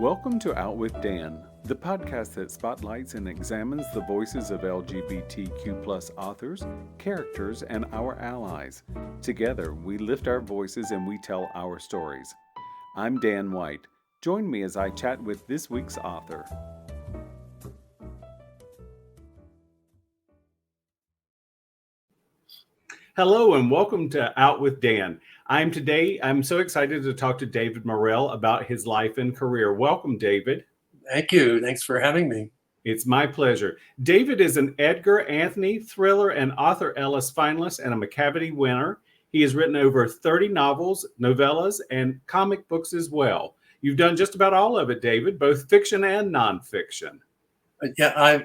Welcome to Out with Dan, the podcast that spotlights and examines the voices of LGBTQ+ authors, characters, and our allies. Together, we lift our voices and we tell our stories. I'm Dan White. Join me as I chat with this week's author. Hello and welcome to Out with Dan. I'm so excited to talk to David Morrel about his life and career. Welcome, David. Thank you. Thanks for having me. It's my pleasure. David is an Edgar Anthony Thriller and Arthur Ellis finalist and a McCavity winner. He has written over 30 novels, novellas, and comic books as well. You've done just about all of it, David, both fiction and nonfiction. Yeah,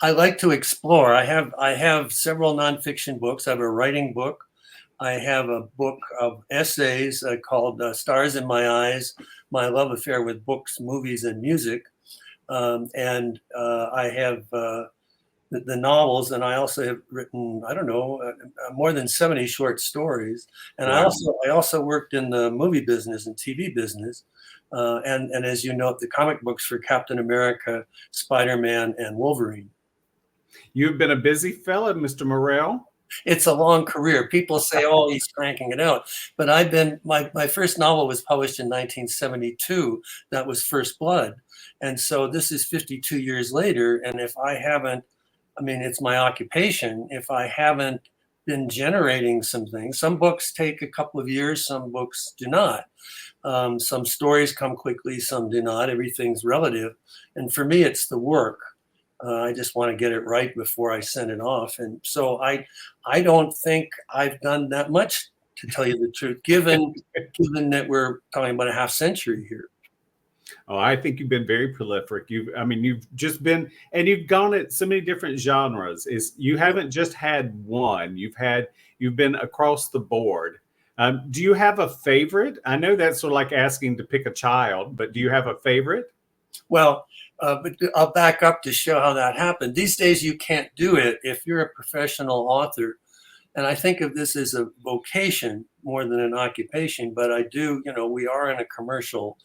I like to explore. I have several nonfiction books. I have a writing book. I have a book of essays called Stars in My Eyes, My Love Affair with Books, Movies, and Music. And I have the novels, and I also have written, more than 70 short stories. And wow. I also worked in the movie business and TV business. And as you know, the comic books for Captain America, Spider-Man, and Wolverine. You've been a busy fella, Mr. Morrell. It's a long career. People say, oh, he's cranking it out. But my first novel was published in 1972. That was First Blood. And so this is 52 years later. And if I haven't, it's my occupation. If I haven't been generating some things, some books take a couple of years, some books do not. Some stories come quickly, some do not. Everything's relative. And for me, it's the work. I just want to get it right before I send it off. And so I don't think I've done that much, to tell you the truth, given that we're talking about a half century here. Oh, I think you've been very prolific. You've just been, and you've gone at so many different genres. You haven't just had one. You've been across the board. Do you have a favorite? I know that's sort of like asking to pick a child, but do you have a favorite? Well, but I'll back up to show how that happened. These days, you can't do it if you're a professional author. And I think of this as a vocation more than an occupation, but I do, we are in a commercial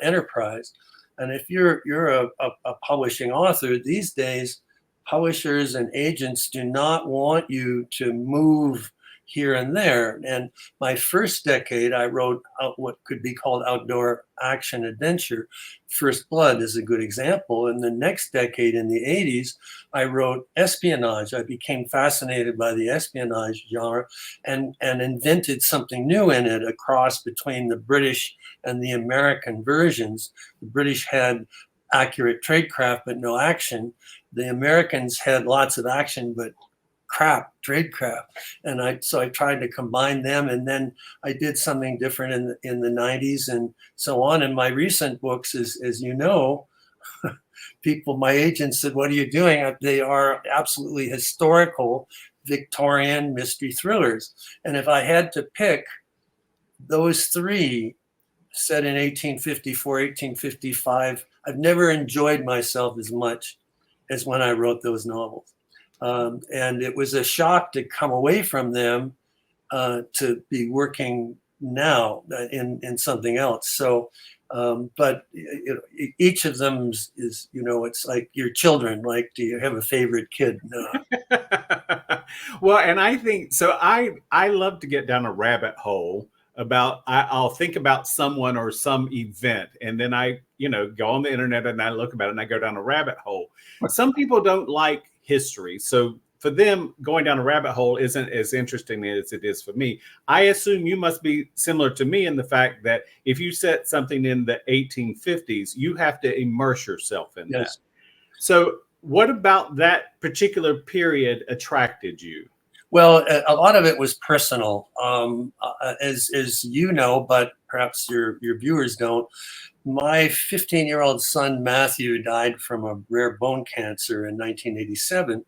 enterprise. And if you're a publishing author, these days, publishers and agents do not want you to move here and there. And my first decade, I wrote out what could be called outdoor action adventure. First Blood is a good example. And the next decade, in the 80s, I wrote espionage. I became fascinated by the espionage genre and invented something new in it, a cross between the British and the American versions. The British had accurate tradecraft, but no action. The Americans had lots of action, but tradecraft. And so I tried to combine them, and then I did something different in the 90s and so on. And my recent books, as you know, my agents said, what are you doing? They are absolutely historical Victorian mystery thrillers. And if I had to pick those three set in 1854, 1855, I've never enjoyed myself as much as when I wrote those novels. And it was a shock to come away from them to be working now in something else. So, but each of them is, it's like your children. Like, do you have a favorite kid? No. Well, and I think so. I love to get down a rabbit hole about. I'll think about someone or some event, and then I, go on the internet and I look about it and I go down a rabbit hole. Some people don't like history. So for them, going down a rabbit hole isn't as interesting as it is for me. I assume you must be similar to me in the fact that if you set something in the 1850s, you have to immerse yourself in that. So what about that particular period attracted you? Well, a lot of it was personal, as you know, but perhaps your viewers don't. My 15-year-old son, Matthew, died from a rare bone cancer in 1987.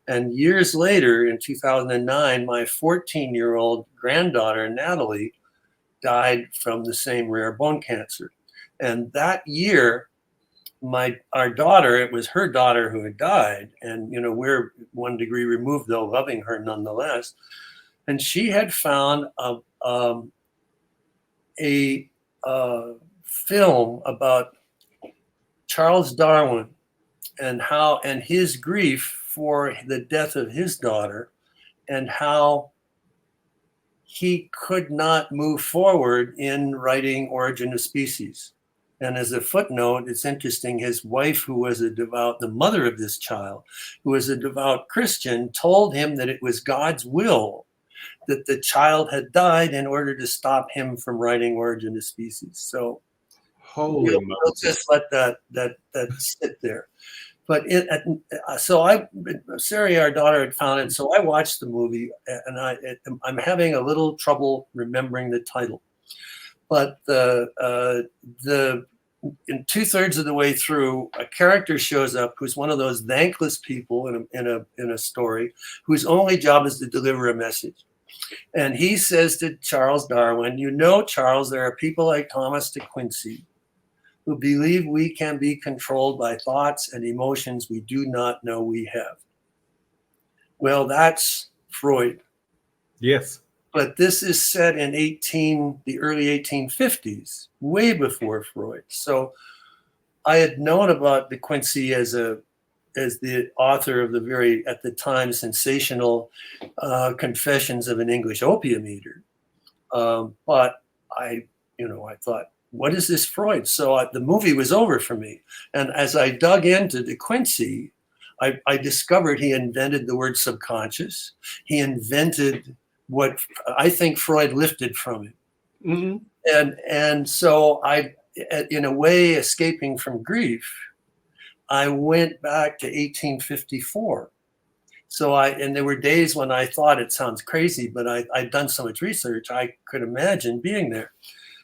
And years later, in 2009, my 14-year-old granddaughter, Natalie, died from the same rare bone cancer. And that year, our daughter, it was her daughter who had died. And, we're 1 degree removed, though, loving her nonetheless. And she had found a film about Charles Darwin and his grief for the death of his daughter, and how he could not move forward in writing Origin of Species. And as a footnote, it's interesting, his wife, who was the mother of this child, who was a devout Christian, told him that it was God's will that the child had died in order to stop him from writing Origin of Species. So we'll just let that sit there. But Sari, our daughter, had found it. So I watched the movie, and I'm having a little trouble remembering the title. But in 2/3 of the way through, a character shows up who's one of those thankless people in a story, whose only job is to deliver a message. And he says to Charles Darwin, "You know, Charles, there are people like Thomas de Quincey who believe we can be controlled by thoughts and emotions we do not know we have." Well, that's Freud. Yes. But this is set in the early 1850s, way before Freud. So I had known about de Quincey as the author of the very, at the time, sensational Confessions of an English Opium Eater. But I thought, what is this Freud? So the movie was over for me. And as I dug into de Quincey, I discovered he invented the word subconscious. He invented what I think Freud lifted from him. Mm-hmm. And so I, in a way, escaping from grief, I went back to 1854. So and there were days when I thought it sounds crazy, but I'd done so much research, I could imagine being there.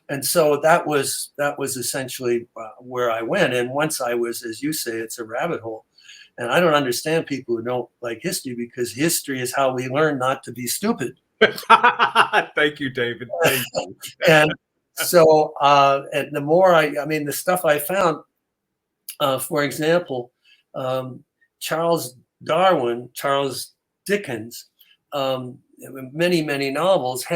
And so that was essentially where I went. And once I was, as you say, it's a rabbit hole. And I don't understand people who don't like history, because history is how we learn not to be stupid. Thank you, David. Thank you. And so, and the more the stuff I found, for example, Charles Dickens, many, many novels,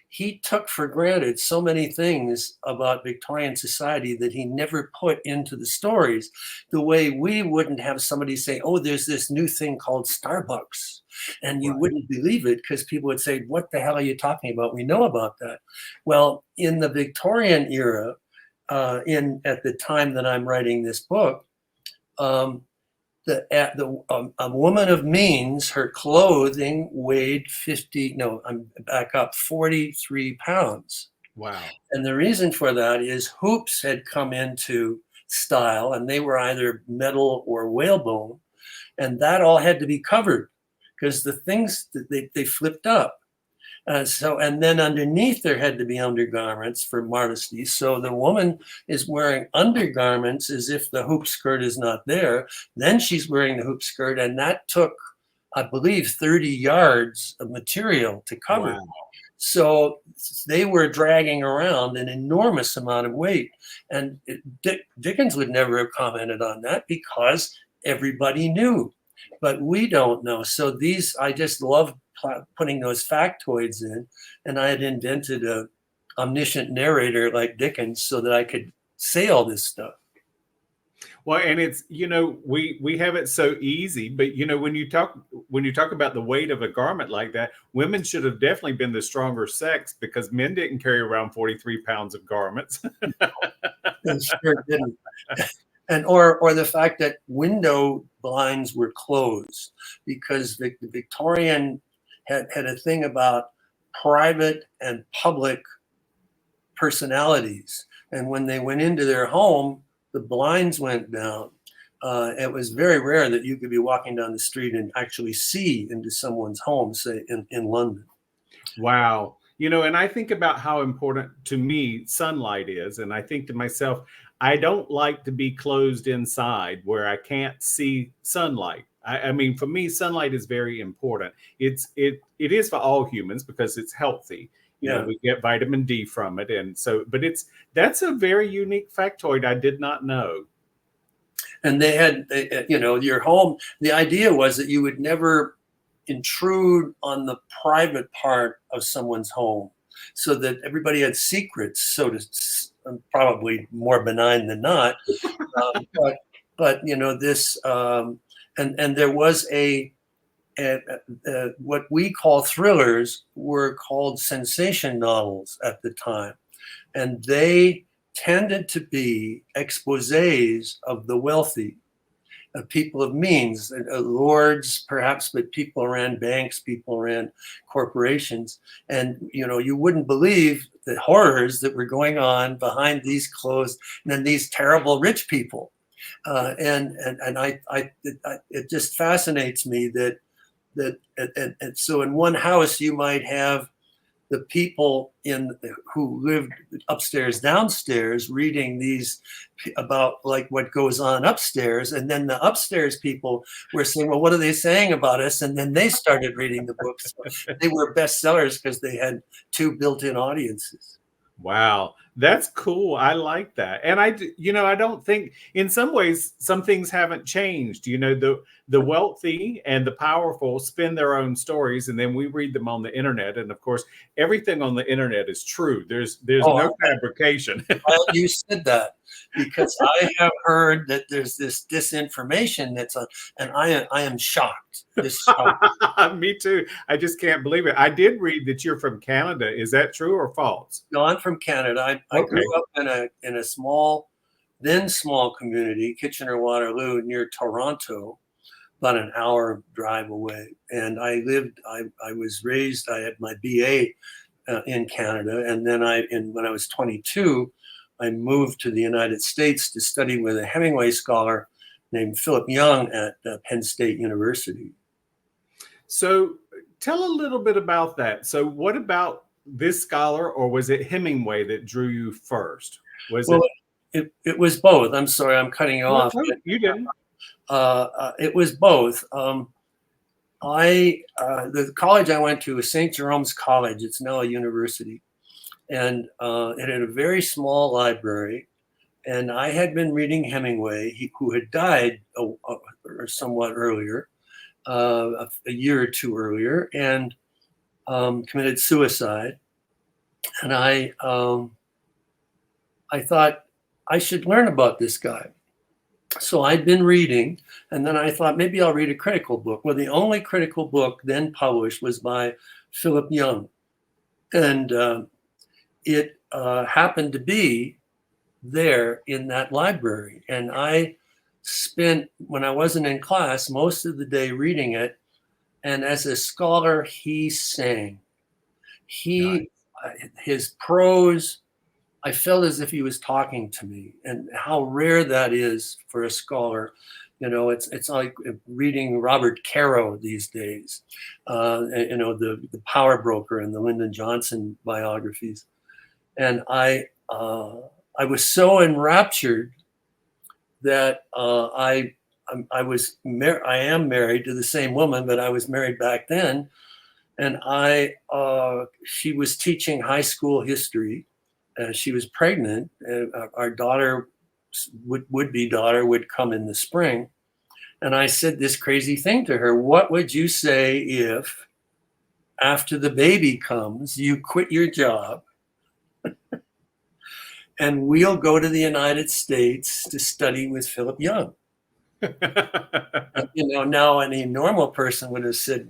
he took for granted so many things about Victorian society that he never put into the stories, the way we wouldn't have somebody say, "Oh, there's this new thing called Starbucks." And you wouldn't believe it, because people would say, "What the hell are you talking about? We know about that." Well, in the Victorian era, at the time that I'm writing this book, a woman of means, her clothing weighed 43 pounds. Wow. And the reason for that is hoops had come into style, and they were either metal or whalebone, and that all had to be covered, because the things that they flipped up. And then underneath there had to be undergarments for modesty. So the woman is wearing undergarments as if the hoop skirt is not there. Then she's wearing the hoop skirt, and that took, I believe, 30 yards of material to cover. Wow. So they were dragging around an enormous amount of weight. And Dickens would never have commented on that, because everybody knew, but we don't know. So I just love putting those factoids in, and I had invented a omniscient narrator like Dickens so that I could say all this stuff. Well, and it's, we have it so easy, but when you talk about the weight of a garment like that, women should have definitely been the stronger sex, because men didn't carry around 43 pounds of garments. They sure didn't. And or the fact that window blinds were closed, because the Victorian had a thing about private and public personalities. And when they went into their home, the blinds went down. It was very rare that you could be walking down the street and actually see into someone's home, say in London. Wow. And I think about how important to me sunlight is. And I think to myself, I don't like to be closed inside where I can't see sunlight. I mean, for me, sunlight is very important. It is for all humans, because it's healthy. We get vitamin D from it. And so, but that's a very unique factoid I did not know. And they had, your home, the idea was that you would never intrude on the private part of someone's home, so that everybody had secrets, probably more benign than not. But this, and there was what we call thrillers were called sensation novels at the time, and they tended to be exposés of the wealthy, people of means, lords perhaps, but people ran banks, people ran corporations, and you wouldn't believe the horrors that were going on behind these closed and then these terrible rich people. And it just fascinates me that and so in one house you might have the people who lived upstairs, downstairs, reading these about like what goes on upstairs, and then the upstairs people were saying, "Well, what are they saying about us?" And then they started reading the books. They were bestsellers because they had 2 built-in audiences. Wow, that's cool. I like that. And I don't think, in some ways, some things haven't changed. The wealthy and the powerful spin their own stories, and then we read them on the internet. And of course, everything on the internet is true. There's no fabrication. Well, you said that, because I have heard that there's this disinformation that's on, and I am shocked. Me too. I just can't believe it. I did read that you're from Canada. Is that true or false? No, I'm from Canada. I grew up in a small community, Kitchener-Waterloo, near Toronto, about an hour drive away. And I was raised, I had my BA in Canada. And then when I was 22, I moved to the United States to study with a Hemingway scholar named Philip Young at Penn State University. So tell a little bit about that. So what about this scholar, or was it Hemingway that drew you first? It was both. I'm sorry, I'm cutting you off. You didn't. It was both. The college I went to was St. Jerome's College. It's now a university. And it had a very small library. And I had been reading Hemingway, who had died or somewhat earlier, a year or two earlier, and committed suicide. And I thought I should learn about this guy. So I'd been reading, and then I thought maybe I'll read a critical book. Well, the only critical book then published was by Philip Young. And it happened to be there in that library. And I spent, when I wasn't in class, most of the day reading it. And as a scholar, he sang. His prose, I felt as if he was talking to me, and how rare that is for a scholar. It's like reading Robert Caro these days, the Power Broker and the Lyndon Johnson biographies. And I was so enraptured that I am married to the same woman, but I was married back then. And she was teaching high school history. She was pregnant, and our daughter, would-be daughter, would come in the spring. And I said this crazy thing to her: what would you say if, after the baby comes, you quit your job and we'll go to the United States to study with Philip Young? Now any normal person would have said,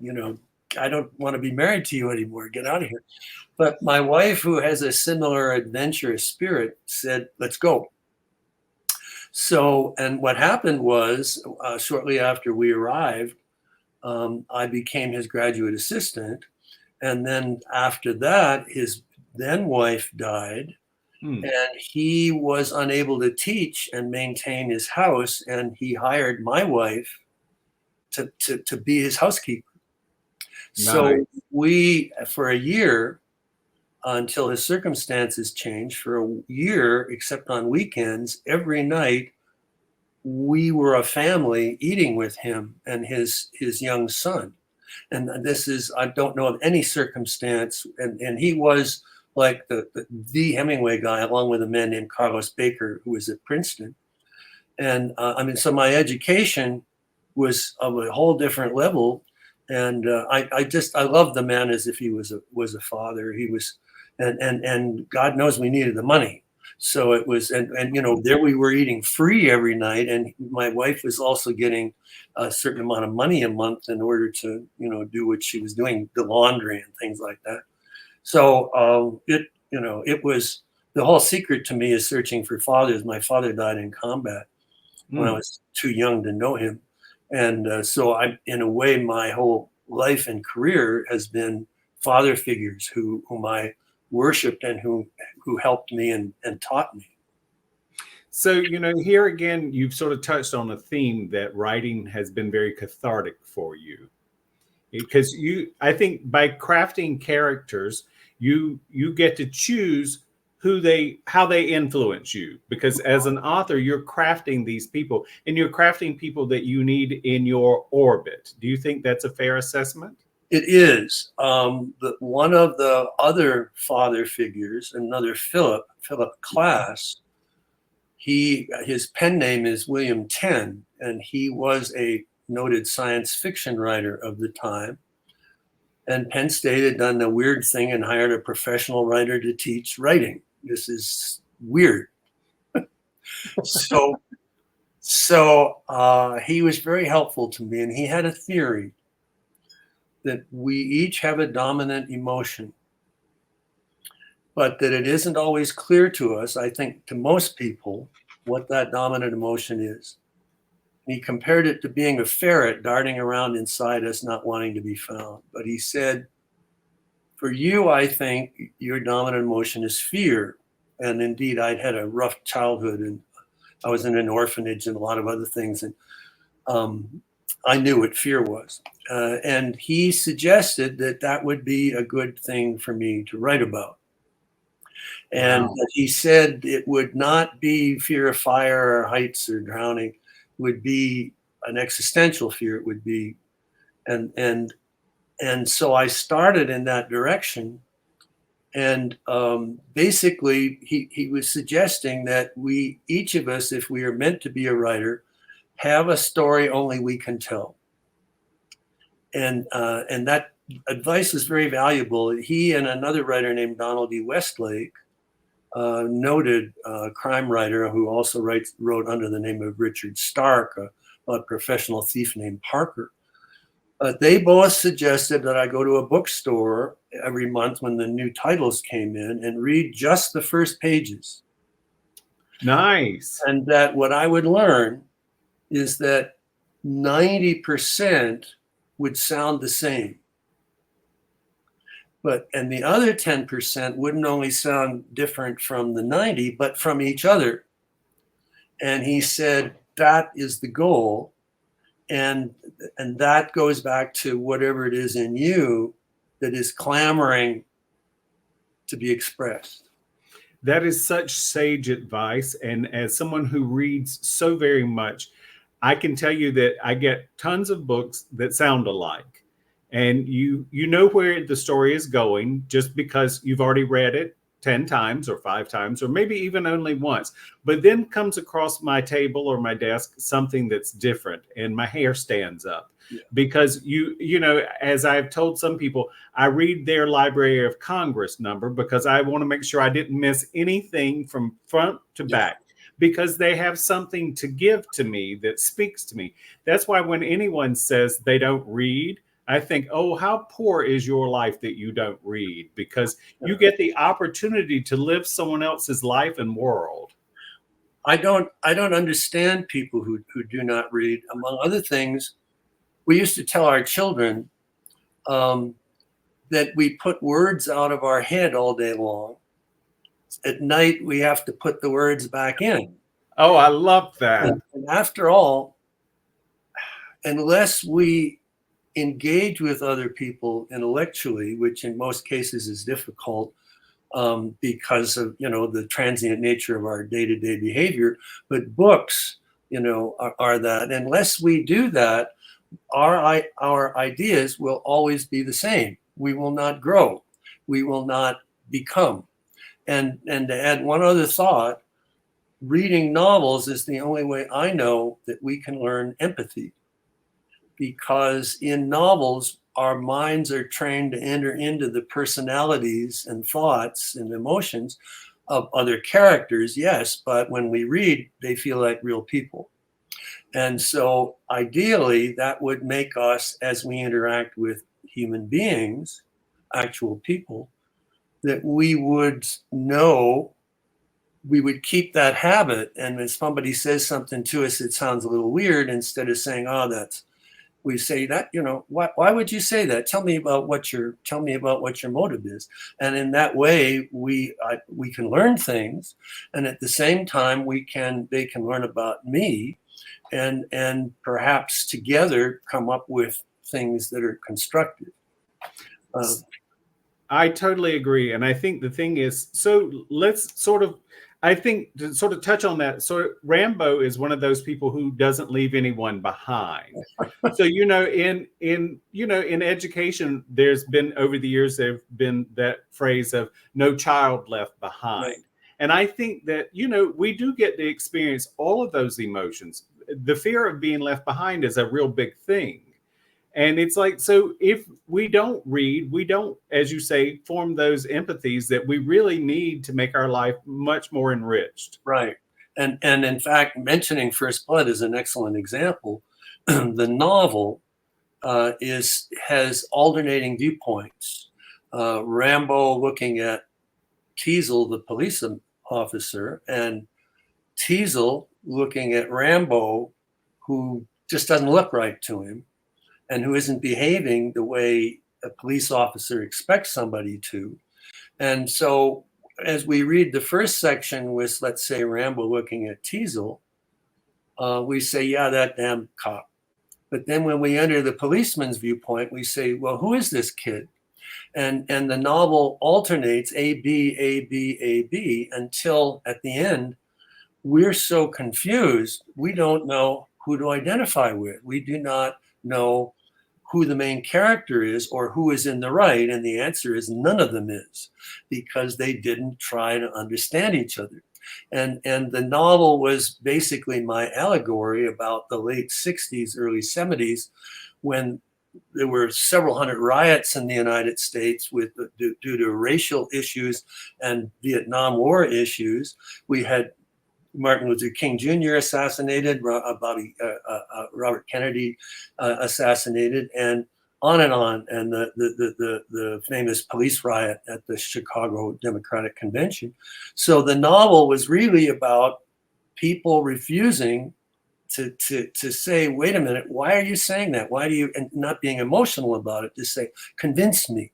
I don't want to be married to you anymore. Get out of here. But my wife, who has a similar adventurous spirit, said, let's go. So, and what happened was, shortly after we arrived, I became his graduate assistant. And then after that, his then wife died. And he was unable to teach and maintain his house. And he hired my wife to be his housekeeper. Nice. So we, for a year, until his circumstances changed, for a year, except on weekends, every night, we were a family eating with him and his young son. And this is, I don't know of any circumstance. And he was like the Hemingway guy, along with a man named Carlos Baker, who was at Princeton. And so my education was of a whole different level. And I loved the man as if he was a father. He was, and God knows we needed the money. So it was, and there we were eating free every night, and my wife was also getting a certain amount of money a month in order to, do what she was doing, the laundry and things like that. So it was, the whole secret to me is searching for fathers. My father died in combat when I was too young to know him. And so in a way, my whole life and career has been father figures whom I worshiped and who helped me and taught me. So, here again, you've sort of touched on a theme that writing has been very cathartic for you. Because I think by crafting characters, you get to choose how they influence you. Because as an author, you're crafting these people, and you're crafting people that you need in your orbit. Do you think that's a fair assessment? It is. One of the other father figures, another Philip Klass, his pen name is William Tenn, and he was a noted science fiction writer of the time. And Penn State had done the weird thing and hired a professional writer to teach writing. This is weird. So he was very helpful to me, and he had a theory that we each have a dominant emotion, but that it isn't always clear to us, I think to most people, what that dominant emotion is. He compared it to being a ferret darting around inside us, not wanting to be found. But he said, for you, I think your dominant emotion is fear. And indeed, I'd had a rough childhood, and I was in an orphanage and a lot of other things. And I knew what fear was. And he suggested that would be a good thing for me to write about. And wow. He said it would not be fear of fire or heights or drowning, it would be an existential fear. It would be, and so I started in that direction. And basically, he was suggesting that each of us, if we are meant to be a writer, have a story only we can tell. And that advice was very valuable. He and another writer named Donald E. Westlake, noted crime writer who also wrote under the name of Richard Stark, a professional thief named Parker. They both suggested that I go to a bookstore every month when the new titles came in and read just the first pages. Nice. And that what I would learn is that 90% would sound the same. And the other 10% wouldn't only sound different from the 90, but from each other. And he said, that is the goal. And that goes back to whatever it is in you that is clamoring to be expressed. That is such sage advice. And as someone who reads so very much, I can tell you that I get tons of books that sound alike. And you know where the story is going just because you've already read it 10 times or 5 times, or maybe even only once. But then comes across my table or my desk something that's different, and my hair stands up. Yeah. Because as I've told some people, I read their Library of Congress number because I want to make sure I didn't miss anything from front to back. Because they have something to give to me that speaks to me. That's why when anyone says they don't read, I think, oh, how poor is your life that you don't read? Because you get the opportunity to live someone else's life and world. I don't understand people who do not read. Among other things, we used to tell our children that we put words out of our head all day long. At night, we have to put the words back in. Oh, I love that. And after all, unless we engage with other people intellectually, which in most cases is difficult because of the transient nature of our day-to-day behavior, but books are that. Unless we do that, our ideas will always be the same. We will not grow. We will not become. And to add one other thought, reading novels is the only way I know that we can learn empathy. Because in novels, our minds are trained to enter into the personalities and thoughts and emotions of other characters, yes, but when we read, they feel like real people. And so ideally, that would make us, as we interact with human beings, actual people, that we would know, we would keep that habit. And when somebody says something to us that sounds a little weird, instead of saying, oh, that's, we say that, you know, why would you say that? Tell me about what your motive is. And in that way, we can learn things. And at the same time, they can learn about me, and perhaps together come up with things that are constructive. I totally agree. And I think the thing is, so let's sort of, I think to sort of touch on that. So Rambo is one of those people who doesn't leave anyone behind. So, you know, in education, there's been over the years, there've been that phrase of no child left behind. Right. And I think that, you know, we do get to experience all of those emotions. The fear of being left behind is a real big thing. And it's like, so if we don't read, we don't, as you say, form those empathies that we really need to make our life much more enriched. Right. And in fact, mentioning First Blood is an excellent example. The novel has alternating viewpoints. Rambo looking at Teasel, the police officer, and Teasel looking at Rambo, who just doesn't look right to him, and who isn't behaving the way a police officer expects somebody to. And so as we read the first section with, let's say, Rambo looking at Teasel, we say, yeah, that damn cop. But then when we enter the policeman's viewpoint, we say, well, who is this kid? And the novel alternates A, B, A, B, A, B, until at the end, we're so confused, we don't know who to identify with. We do not know who the main character is or who is in the right. And the answer is none of them is, because they didn't try to understand each other. And the novel was basically my allegory about the late 60s, early 70s, when there were several hundred riots in the United States due to racial issues and Vietnam War issues. We had Martin Luther King Jr. assassinated, Robert Kennedy assassinated, and on, and the famous police riot at the Chicago Democratic Convention. So the novel was really about people refusing to say, wait a minute, why are you saying that? Why do you, and not being emotional about it, to say, convince me.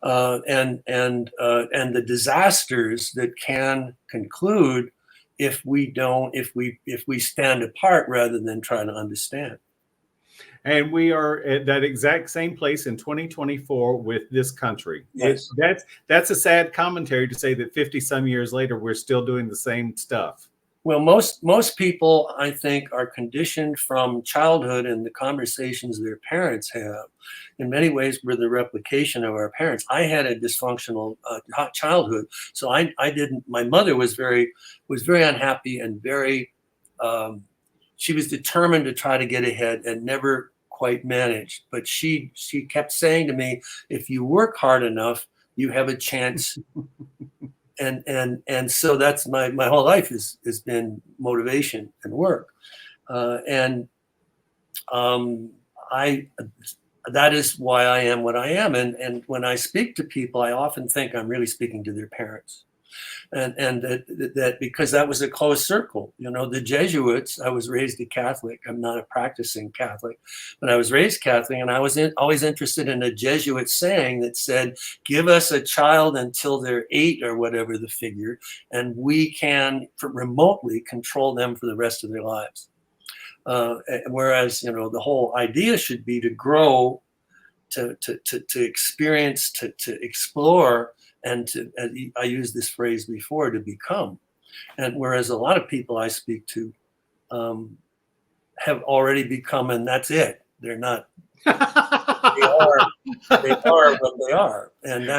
And the disasters that can conclude if we stand apart rather than try to understand. And we are at that exact same place in 2024 with this country. Yes. That's a sad commentary to say that 50 some years later, we're still doing the same stuff. Well, most people, I think, are conditioned from childhood, and the conversations their parents have, in many ways, were the replication of our parents. I had a dysfunctional childhood, so I didn't. My mother was very unhappy and very. She was determined to try to get ahead and never quite managed. But she kept saying to me, "If you work hard enough, you have a chance." And so that's my whole life has been motivation and work, that is why I am what I am. And when I speak to people, I often think I'm really speaking to their parents, and that because that was a closed circle. You know, the Jesuits. I was raised a Catholic. I'm not a practicing Catholic, but I was raised Catholic, and I was always interested in a Jesuit saying that said, "Give us a child until they're 8 or whatever the figure, and we can remotely control them for the rest of their lives." Whereas, you know, the whole idea should be to grow, to experience, to explore. And I used this phrase before, to become. And whereas a lot of people I speak to have already become, and that's it. They're not. They are what they are, and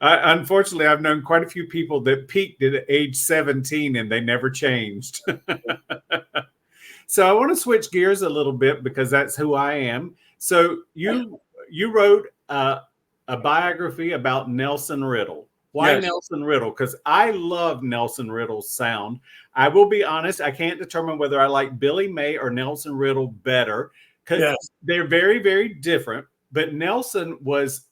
unfortunately, I've known quite a few people that peaked at age 17 and they never changed. So I want to switch gears a little bit because that's who I am. So you wrote a biography about Nelson Riddle. Why Yes. Nelson Riddle? Because I love Nelson Riddle's sound. I will be honest, I can't determine whether I like Billy May or Nelson Riddle better, because Yes. they're very, very different. But Nelson was,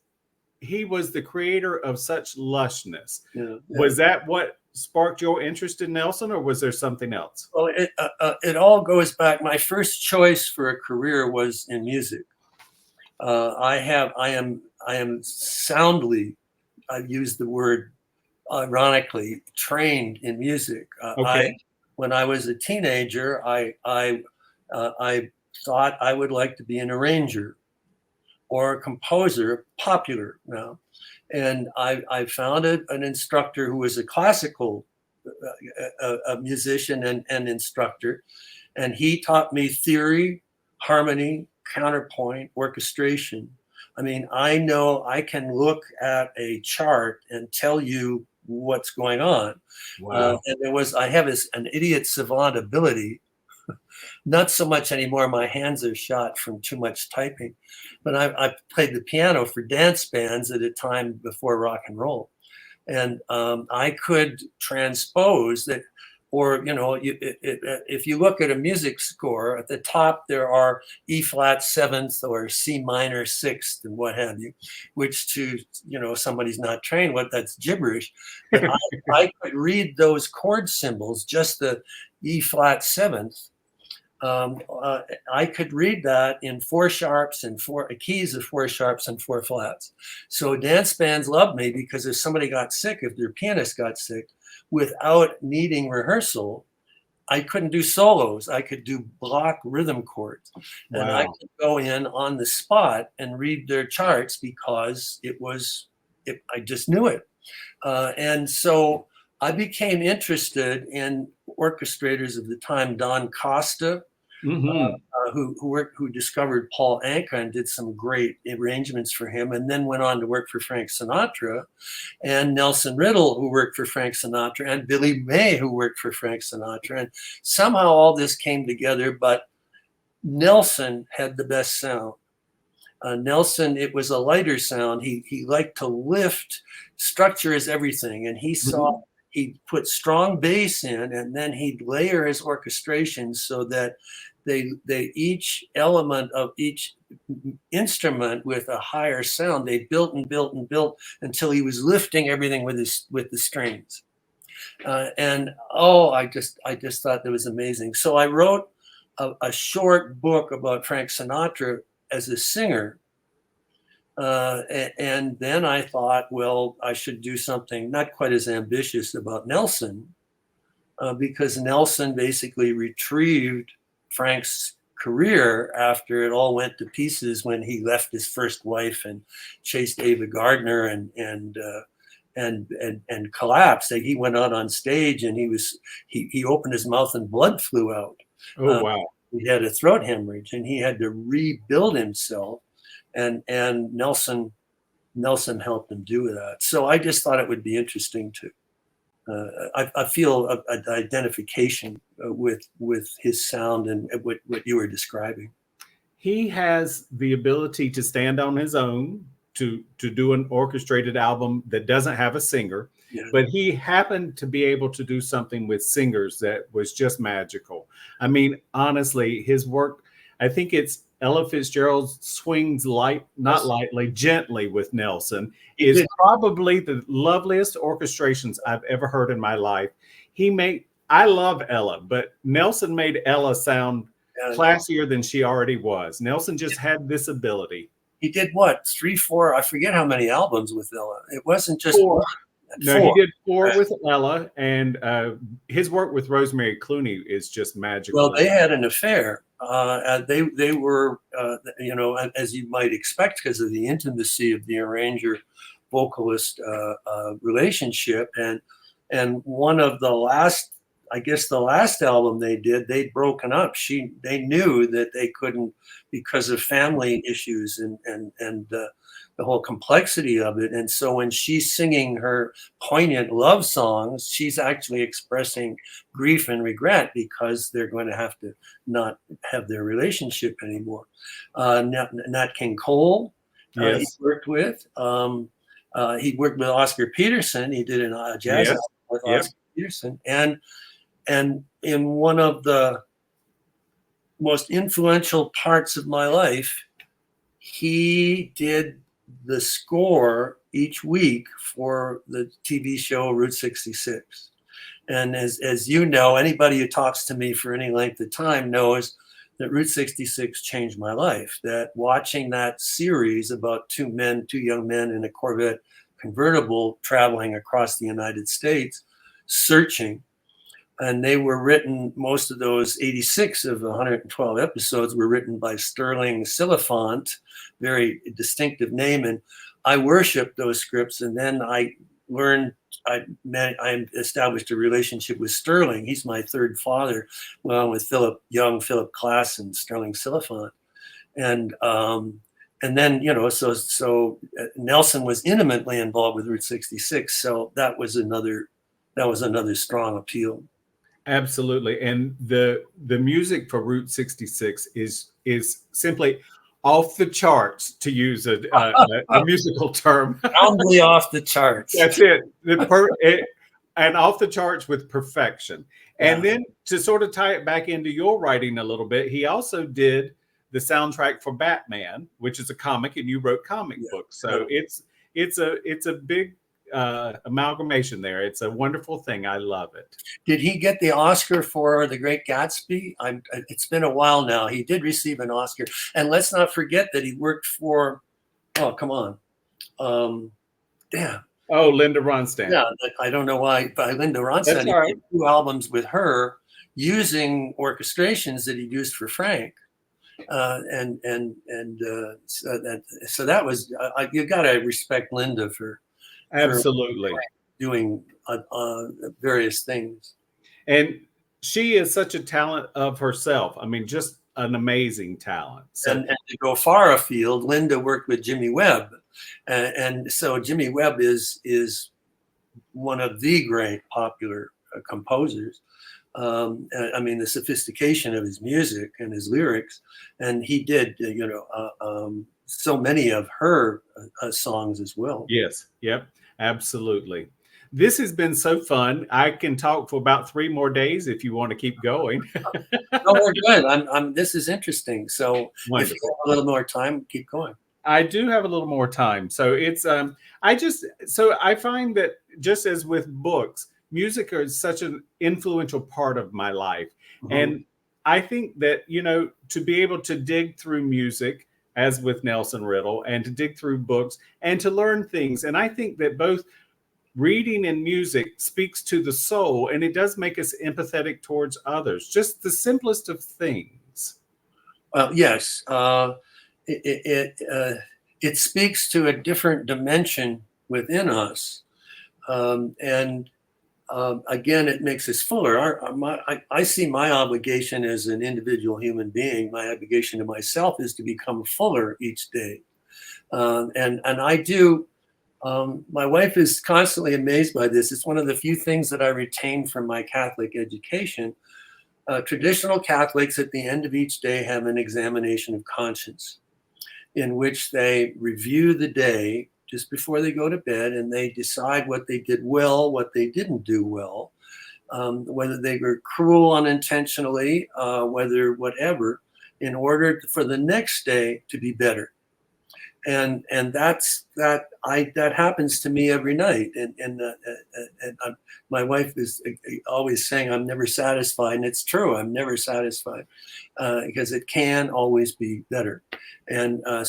he was the creator of such lushness. Yeah. Was that what sparked your interest in Nelson, or was there something else? Well, it all goes back. My first choice for a career was in music. I am soundly, I use the word ironically, trained in music. Okay. When I was a teenager, I thought I would like to be an arranger or a composer, popular now. And I found an instructor who was a classical a musician and instructor. And he taught me theory, harmony, counterpoint, orchestration. I mean, I know I can look at a chart and tell you what's going on. Wow. And I have an idiot savant ability. Not so much anymore. My hands are shot from too much typing. But I played the piano for dance bands at a time before rock and roll. And I could transpose that, or, you know, if you look at a music score, at the top there are E flat seventh or C minor sixth and what have you, which to, you know, somebody's not trained, that's gibberish. But I could read those chord symbols, just the E flat seventh. I could read that in 4 sharps and 4 keys of 4 sharps and 4 flats. So dance bands loved me because if somebody got sick, if their pianist got sick, without needing rehearsal, I couldn't do solos. I could do block rhythm chords. Wow. And I could go in on the spot and read their charts because I just knew it. And so I became interested in orchestrators of the time, Don Costa, who discovered Paul Anka and did some great arrangements for him, and then went on to work for Frank Sinatra, and Nelson Riddle, who worked for Frank Sinatra, and Billy May, who worked for Frank Sinatra. And somehow all this came together, but Nelson had the best sound. Nelson, it was a lighter sound. He liked to lift. Structure is everything, and he saw he'd put strong bass in, and then he'd layer his orchestration so that they each element of each instrument with a higher sound, they built and built and built until he was lifting everything with the strings. And I just thought that was amazing. So I wrote a short book about Frank Sinatra as a singer. And then I thought, well, I should do something not quite as ambitious about Nelson, because Nelson basically retrieved Frank's career after it all went to pieces when he left his first wife and chased Ava Gardner and collapsed. He went out on stage and he opened his mouth and blood flew out. Oh, wow. He had a throat hemorrhage and he had to rebuild himself. And Nelson helped him do that. So I just thought it would be interesting to. I feel an identification with his sound and what you were describing. He has the ability to stand on his own, to do an orchestrated album that doesn't have a singer, but he happened to be able to do something with singers that was just magical. I mean, honestly, his work, I think it's Ella Fitzgerald swings not lightly, gently with Nelson, is probably the loveliest orchestrations I've ever heard in my life. I love Ella, but Nelson made Ella sound classier than she already was. Nelson just had this ability. He did what? 3, 4, I forget how many albums with Ella. It wasn't just 4. one. No, he did 4 with Ella, and his work with Rosemary Clooney is just magical. Well, they had an affair. They were, you know, as you might expect, because of the intimacy of the arranger vocalist relationship. And one of the last, I guess the last album they did, they'd broken up. They knew that they couldn't, because of family issues and the whole complexity of it. And so when she's singing her poignant love songs, she's actually expressing grief and regret because they're going to have to not have their relationship anymore. Nat King Cole, he worked with. He worked with Oscar Peterson. He did a jazz album with Oscar Peterson, and in one of the most influential parts of my life, he did the score each week for the TV show Route 66. And as you know, anybody who talks to me for any length of time knows that Route 66 changed my life. That watching that series about two young men in a Corvette convertible traveling across the United States, searching. And they were written, most of those 86 of 112 episodes were written by Sterling Silliphant, very distinctive name. And I worshiped those scripts. And then I established a relationship with Sterling. He's my third father, along with Philip Klass, and Sterling Silliphant. And then, so Nelson was intimately involved with Route 66. So that was another strong appeal. Absolutely. And the music for Route 66 is simply off the charts, to use a musical term. Roundly off the charts. That's it. And off the charts with perfection. Yeah. And then to sort of tie it back into your writing a little bit, he also did the soundtrack for Batman, which is a comic, and you wrote comic books. So it's a big amalgamation there. It's a wonderful thing. I love it. Did he get the Oscar for The Great Gatsby? It's been a while now. He did receive an Oscar. And let's not forget that he worked for, damn. Oh, Linda Ronstadt. Yeah, I don't know why, but Linda Ronstadt, he did 2 albums with her using orchestrations that he used for Frank. So that was, you got to respect Linda for absolutely doing various things. And she is such a talent of herself. I mean, just an amazing talent. So, and to go far afield, Linda worked with Jimmy Webb, and so Jimmy Webb is one of the great popular composers. I mean, the sophistication of his music and his lyrics, and he did, so many of her songs as well. Yes. Yep. Absolutely. This has been so fun. I can talk for about 3 more days if you want to keep going. No, we're good. This is interesting. So wonderful. If you have a little more time, keep going. I do have a little more time. So it's I find that just as with books, music is such an influential part of my life. Mm-hmm. And I think that, to be able to dig through music, as with Nelson Riddle, and to dig through books and to learn things. And I think that both reading and music speaks to the soul, and it does make us empathetic towards others. Just the simplest of things. Well, yes. It speaks to a different dimension within us. Again, it makes us fuller. I see my obligation as an individual human being. My obligation to myself is to become fuller each day. And I do. My wife is constantly amazed by this. It's one of the few things that I retained from my Catholic education. Traditional Catholics at the end of each day have an examination of conscience in which they review the day just before they go to bed, and they decide what they did well, what they didn't do well, whether they were cruel unintentionally, whether whatever, in order for the next day to be better. And that happens to me every night. And my wife is always saying I'm never satisfied, and it's true. I'm never satisfied because it can always be better. And I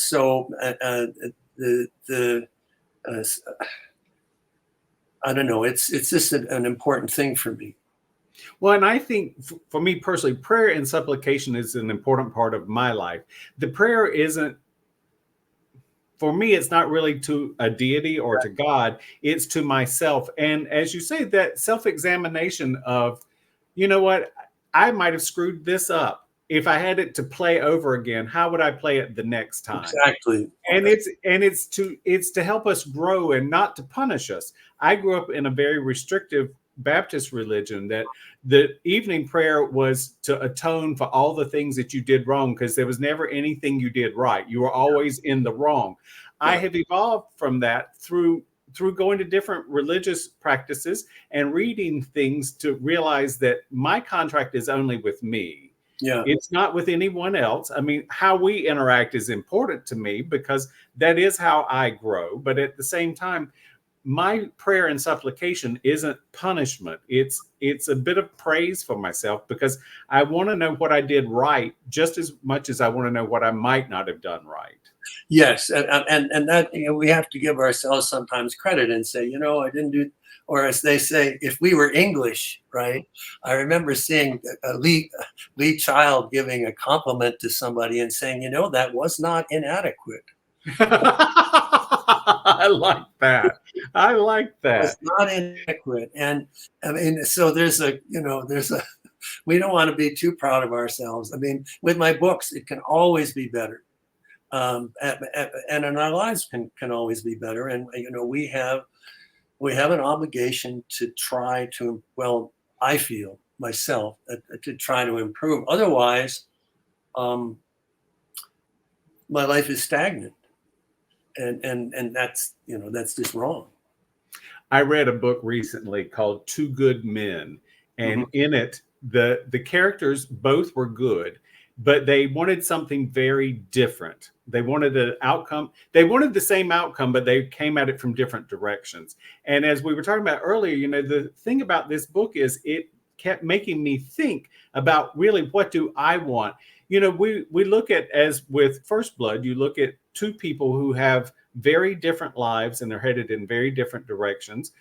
don't know. It's just an important thing for me. Well, and I think for me personally, prayer and supplication is an important part of my life. The prayer isn't, for me, it's not really to a deity or to God. It's to myself. And as you say, that self-examination of, you know what, I might have screwed this up. If I had it to play over again, how would I play it the next time? Exactly. And it's to help us grow and not to punish us. I grew up in a very restrictive Baptist religion that the evening prayer was to atone for all the things that you did wrong, because there was never anything you did right. You were always in the wrong. I have evolved from that through through going to different religious practices and reading things to realize that my contract is only with me. Yeah. It's not with anyone else. I mean, how we interact is important to me because that is how I grow. But at the same time, my prayer and supplication isn't punishment. It's a bit of praise for myself because I want to know what I did right just as much as I want to know what I might not have done right. Yes, and that, you know, we have to give ourselves sometimes credit and say, you know, I didn't do, or as they say, if we were English, right? I remember seeing Lee Child giving a compliment to somebody and saying, you know, that was not inadequate. I like that. I like that. It was not inadequate. And I mean, so there's a, you know, we don't want to be too proud of ourselves. I mean, with my books, it can always be better. And in our lives can always be better. And, you know, we have an obligation to try to, well, I feel myself, to try to improve. Otherwise, my life is stagnant. And that's, you know, that's just wrong. I read a book recently called Two Good Men, and in it, the characters both were good, but they wanted something very different. They wanted an outcome. They wanted the same outcome, but they came at it from different directions. And as we were talking about earlier, you know, the thing about this book is it kept making me think about really what do I want. You know, we look at, as with First Blood, you look at two people who have very different lives and they're headed in very different directions.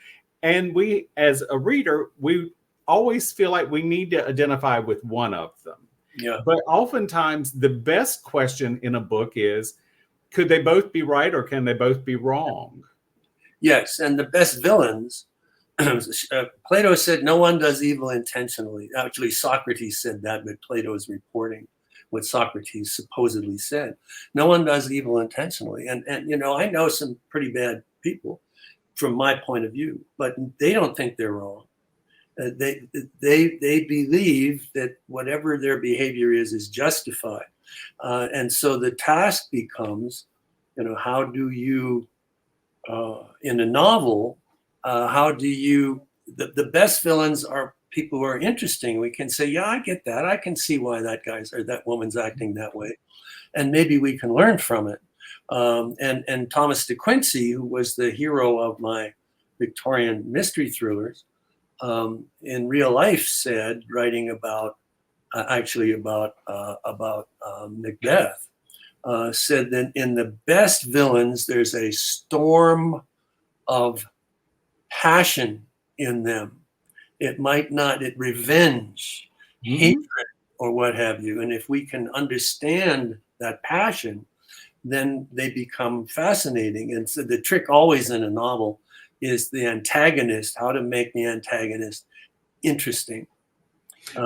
And we, as a reader, we always feel like we need to identify with one of them. Yeah. But oftentimes the best question in a book is, could they both be right or can they both be wrong? Yes. And the best villains, Plato said, no one does evil intentionally. Actually, Socrates said that, but Plato is reporting what Socrates supposedly said. No one does evil intentionally. And you know, I know some pretty bad people from my point of view, but they don't think they're wrong. They believe that whatever their behavior is justified. And so the task becomes, you know, how do you, in a novel, how do you, the best villains are people who are interesting. We can say, yeah, I get that. I can see why that guy's or that woman's acting that way. And maybe we can learn from it. And Thomas de Quincey, who was the hero of my Victorian mystery thrillers, in real life said, writing about, Macbeth, said that in the best villains, there's a storm of passion in them. It might not, revenge, hatred, or what have you. And if we can understand that passion, then they become fascinating. And so the trick always in a novel is the antagonist, how to make the antagonist interesting.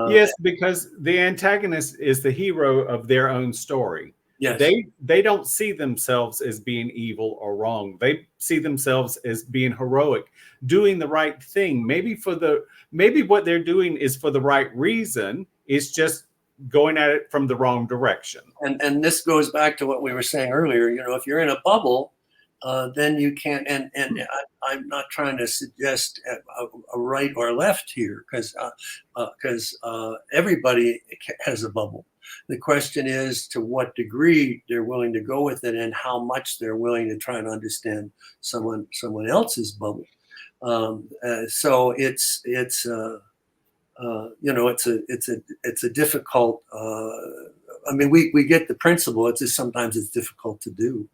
Yes, because the antagonist is the hero of their own story. Yes. They don't see themselves as being evil or wrong. They see themselves as being heroic, doing the right thing. Maybe what they're doing is for the right reason. It's just going at it from the wrong direction. And this goes back to what we were saying earlier. You know, if you're in a bubble, then you can't. And I'm not trying to suggest a right or left here, because everybody has a bubble. The question is to what degree they're willing to go with it, and how much they're willing to try and understand someone else's bubble. So it's you know, it's a difficult. I mean, we get the principle. It's just sometimes it's difficult to do.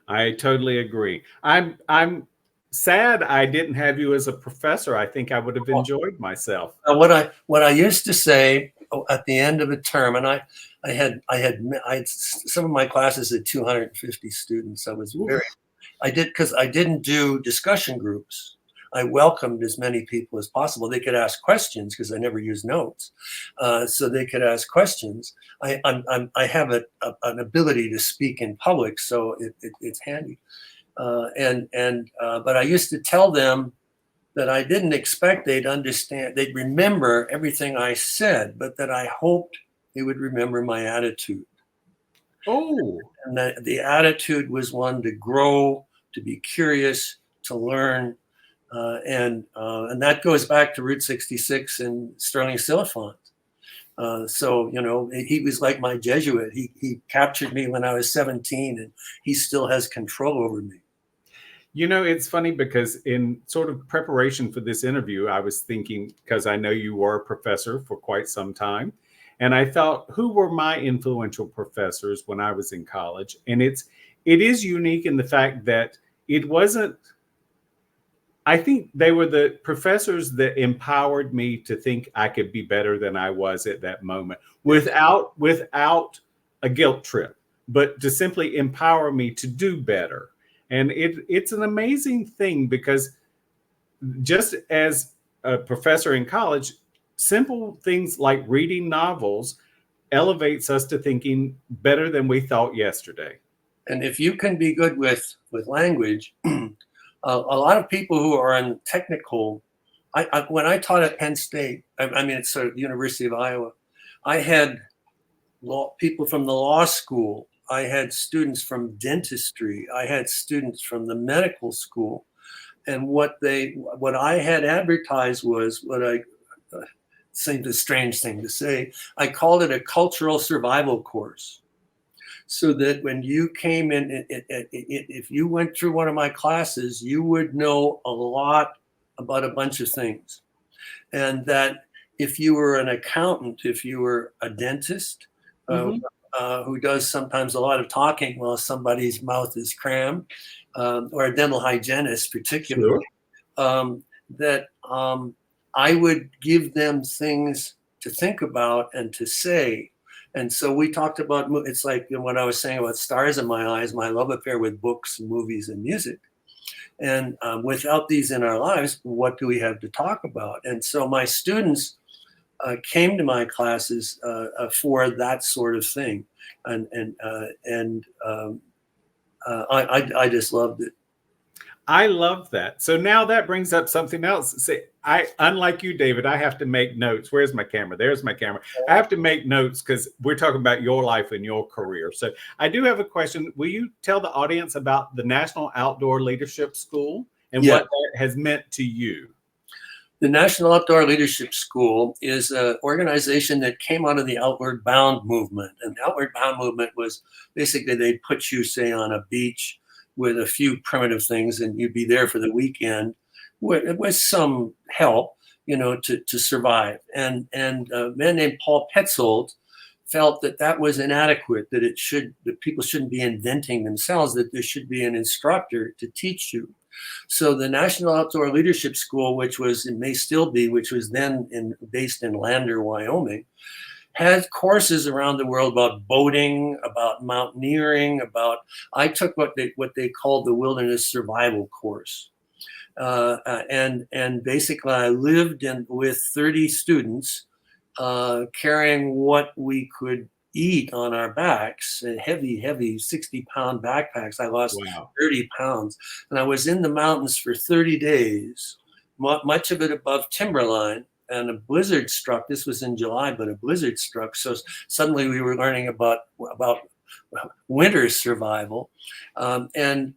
I totally agree. I'm sad I didn't have you as a professor. I think I would have enjoyed myself. What I used to say at the end of a term, and I had some of my classes had 250 students. I was because I didn't do discussion groups. I welcomed as many people as possible. They could ask questions because I never used notes, so they could ask questions. I have an ability to speak in public, so it's handy. But I used to tell them that I didn't expect they'd understand, they'd remember everything I said, but that I hoped they would remember my attitude. Oh, and that the attitude was one to grow, to be curious, learn, and that goes back to Route 66 and Sterling Silliphant. So, you know, he was like my Jesuit. He captured me when I was 17, and he still has control over me. You know, it's funny because in sort of preparation for this interview, I was thinking, because I know you were a professor for quite some time, and I thought, who were my influential professors when I was in college? And it is unique in the fact that it wasn't, I think they were the professors that empowered me to think I could be better than I was at that moment without a guilt trip, but to simply empower me to do better. And it's an amazing thing because just as a professor in college, simple things like reading novels elevates us to thinking better than we thought yesterday. And if you can be good with language, a lot of people who are in technical, when I taught at Penn State, I mean, it's sort of the University of Iowa, I had people from the law school. I had students from dentistry. I had students from the medical school. And what I had advertised was what I seemed a strange thing to say. I called it a cultural survival course. So that when you came in, if you went through one of my classes, you would know a lot about a bunch of things. And that if you were an accountant, if you were a dentist, who does sometimes a lot of talking while somebody's mouth is crammed, or a dental hygienist particularly, that I would give them things to think about and to say. And so we talked about, it's like what I was saying about stars in my eyes, my love affair with books, movies, and music. And without these in our lives, what do we have to talk about? And so my students came to my classes for that sort of thing, and I just loved it. I love that. So now that brings up something else. See, unlike you, David, I have to make notes. Where's my camera? There's my camera. I have to make notes because we're talking about your life and your career. So I do have a question. Will you tell the audience about the National Outdoor Leadership School and what that has meant to you? The National Outdoor Leadership School is an organization that came out of the Outward Bound movement. And the Outward Bound movement was basically they'd put you, say, on a beach with a few primitive things, and you'd be there for the weekend with some help, you know, to survive. And a man named Paul Petzold felt that that was inadequate, that people shouldn't be inventing themselves, that there should be an instructor to teach you. So the National Outdoor Leadership School, which was, and may still be, which was then based in Lander, Wyoming, had courses around the world about boating, about mountaineering, I took what they called the wilderness survival course. And basically I lived with 30 students, carrying what we could eat on our backs, heavy 60-pound backpacks. I lost 30 pounds, and I was in the mountains for 30 days, much of it above timberline. And a blizzard struck. This was in July, but a blizzard struck. So suddenly we were learning about winter survival. I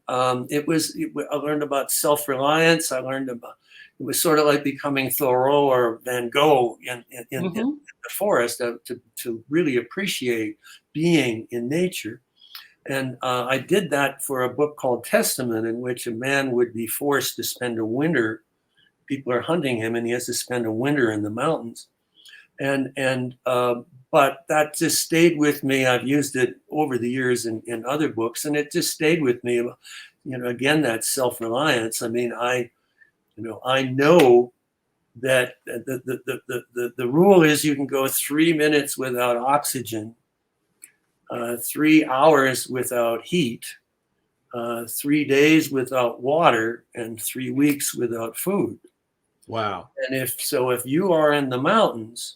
learned about self-reliance. I learned about, it was sort of like becoming Thoreau or Van Gogh in the forest, to really appreciate being in nature. And I did that for a book called Testament, in which a man would be forced to spend a winter. People are hunting him, and he has to spend a winter in the mountains. But that just stayed with me. I've used it over the years in other books, and it just stayed with me. You know, again, that self-reliance. I mean, I know that the rule is you can go 3 minutes without oxygen, 3 hours without heat, 3 days without water, and 3 weeks without food. Wow. And if you are in the mountains,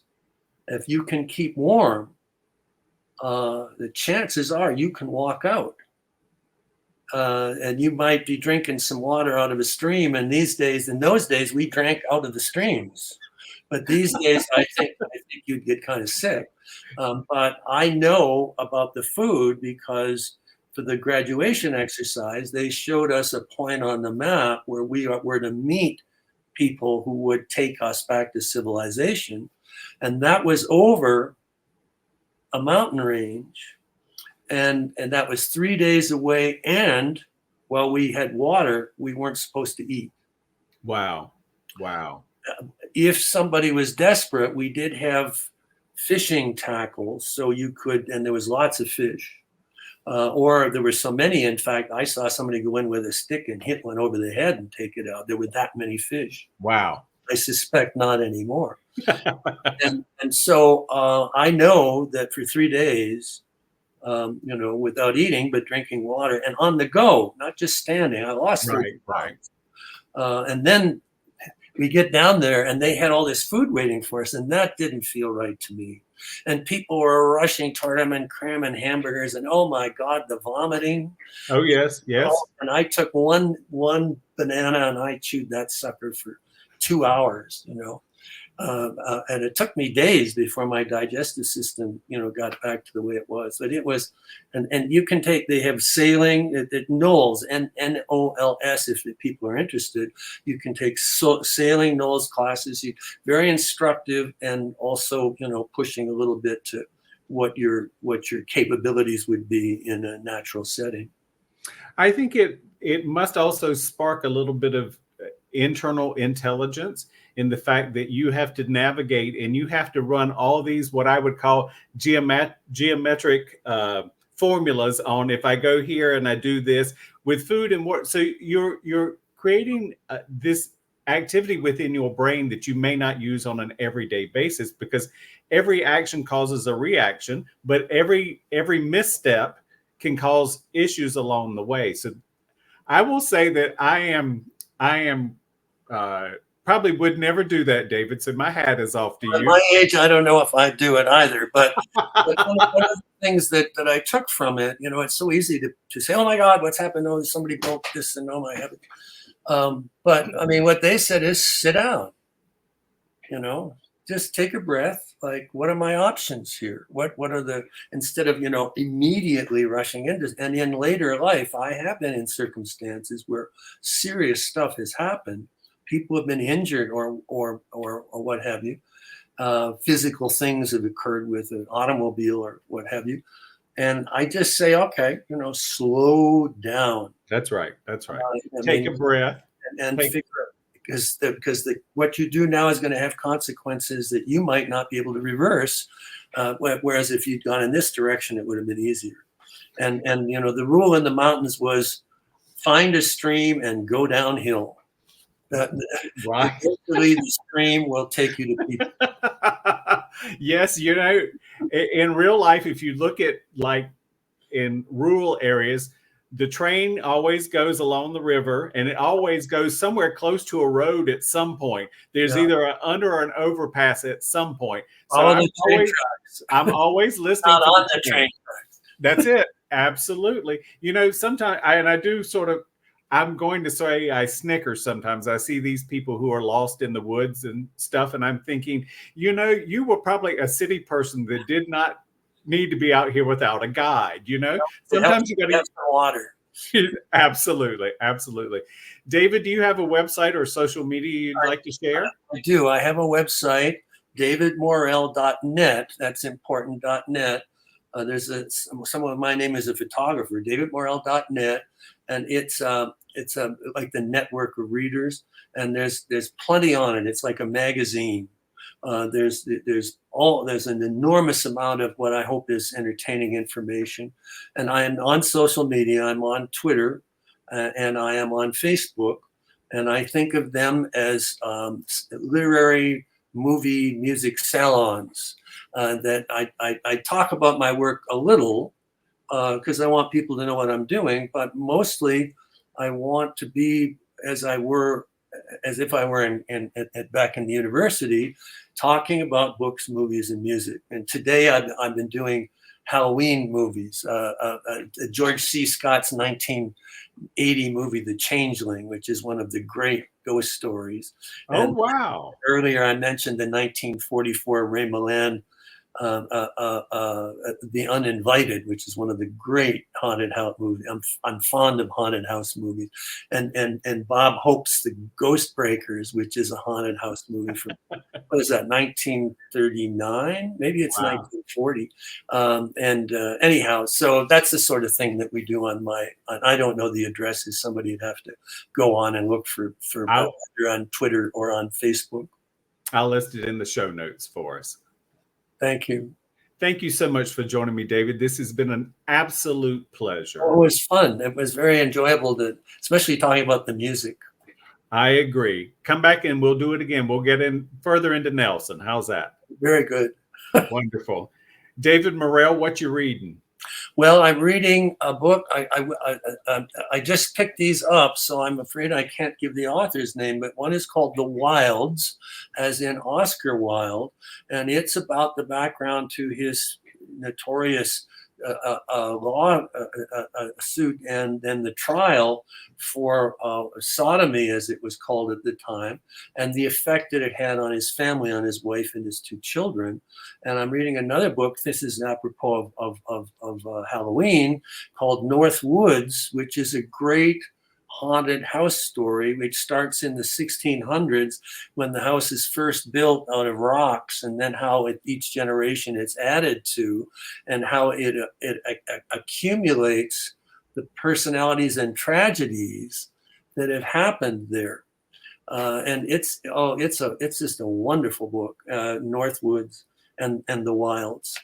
if you can keep warm, the chances are you can walk out. And you might be drinking some water out of a stream. And in those days, we drank out of the streams. But these days, I think you'd get kind of sick. But I know about the food because for the graduation exercise, they showed us a point on the map where we were to meet people who would take us back to civilization. And that was over a mountain range. And that was 3 days away. And while we had water, we weren't supposed to eat. Wow. Wow. If somebody was desperate, we did have fishing tackles, so you could, and there was lots of fish. Or there were so many, in fact, I saw somebody go in with a stick and hit one over the head and take it out. There were that many fish. Wow. I suspect not anymore. and so I know that for 3 days, without eating, but drinking water and on the go, not just standing, I lost 30 pounds. And then we get down there and they had all this food waiting for us, and that didn't feel right to me. And people were rushing toward them and cramming hamburgers, and oh my God, the vomiting. Oh yes, yes. And I took one banana and I chewed that sucker for 2 hours, and it took me days before my digestive system, got back to the way it was. But it was, and you can they have sailing at NOLS, NOLS, if the people are interested. You can take sailing NOLS classes, very instructive, and also, pushing a little bit to what your capabilities would be in a natural setting. I think it must also spark a little bit of internal intelligence in the fact that you have to navigate and you have to run all these, what I would call geometric formulas on, if I go here and I do this with food and work. So you're creating this activity within your brain that you may not use on an everyday basis, because every action causes a reaction, but every misstep can cause issues along the way. So I will say that I am probably would never do that, David. So my hat is off to you. At my age, I don't know if I'd do it either. But one of the things that I took from it, it's so easy to say, oh my God, what's happened? Oh, somebody broke this, and oh my heaven. But I mean, what they said is sit down, just take a breath. Like, what are my options here? What are instead of, immediately rushing into, and in later life, I have been in circumstances where serious stuff has happened. People have been injured or what have you. Physical things have occurred with an automobile or what have you. And I just say, okay, slow down. That's right. That's right. Take a breath and figure out, because what you do now is going to have consequences that you might not be able to reverse. Whereas if you'd gone in this direction, it would have been easier. And the rule in the mountains was find a stream and go downhill. Right. Eventually the stream will take you to people. Yes, in real life, if you look at like in rural areas, the train always goes along the river, and it always goes somewhere close to a road at some point. There's either an under or an overpass at some point. So I'm always listening. Not on the train tracks. That's it. Absolutely. Sometimes I do sort of, I'm going to say I snicker sometimes. I see these people who are lost in the woods and stuff, and I'm thinking, you were probably a city person that did not need to be out here without a guide. Sometimes you got to get some water. Absolutely, absolutely. David, do you have a website or social media you'd like to share? I do. I have a website, davidmorrell.net. That's important.net. My name is a photographer, davidmorrell.net, and it's like the network of readers, and there's plenty on it. It's like a magazine. There's an enormous amount of what I hope is entertaining information, and I am on social media. I'm on Twitter, and I am on Facebook, and I think of them as literary, movie, music salons. That I talk about my work a little because I want people to know what I'm doing, but mostly I want to be as if I were back in the university, talking about books, movies, and music. And today I've been doing Halloween movies. George C. Scott's 1980 movie, The Changeling, which is one of the great ghost stories. Oh, wow. Earlier I mentioned the 1944 Ray Milland The Uninvited, which is one of the great haunted house movies. I'm fond of haunted house movies, and Bob Hope's The Ghost Breakers, which is a haunted house movie from what is that, 1939? Maybe it's Wow. 1940. Anyhow, so that's the sort of thing that we do on I don't know the addresses. Somebody'd have to go on and look for either on Twitter or on Facebook. I'll list it in the show notes for us. Thank you. Thank you so much for joining me, David. This has been an absolute pleasure. Oh, it was fun. It was very enjoyable especially talking about the music. I agree. Come back and we'll do it again. We'll get in further into Nelson. How's that? Very good. Wonderful. David Morrell, what you reading? Well, I'm reading a book. I just picked these up, so I'm afraid I can't give the author's name, but one is called The Wildes, as in Oscar Wilde, and it's about the background to his notorious law suit and then the trial for sodomy, as it was called at the time, and the effect that it had on his family, on his wife and his 2 children. And I'm reading another book. This is apropos of Halloween, called North Woods, which is a great haunted house story, which starts in the 1600s when the house is first built out of rocks, and then how each generation it's added to, and how it accumulates the personalities and tragedies that have happened there. And it's just a wonderful book, North Woods and The Wildes.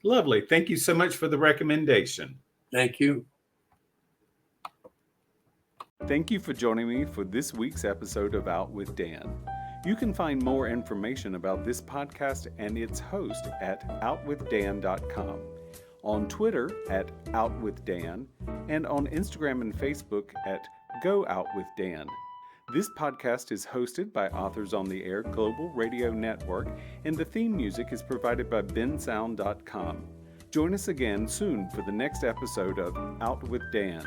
Lovely. Thank you so much for the recommendation. Thank you. Thank you for joining me for this week's episode of Out with Dan. You can find more information about this podcast and its host at outwithdan.com, on Twitter at OutWithDan, and on Instagram and Facebook at GoOutWithDan. This podcast is hosted by Authors on the Air Global Radio Network, and the theme music is provided by bensound.com. Join us again soon for the next episode of Out with Dan.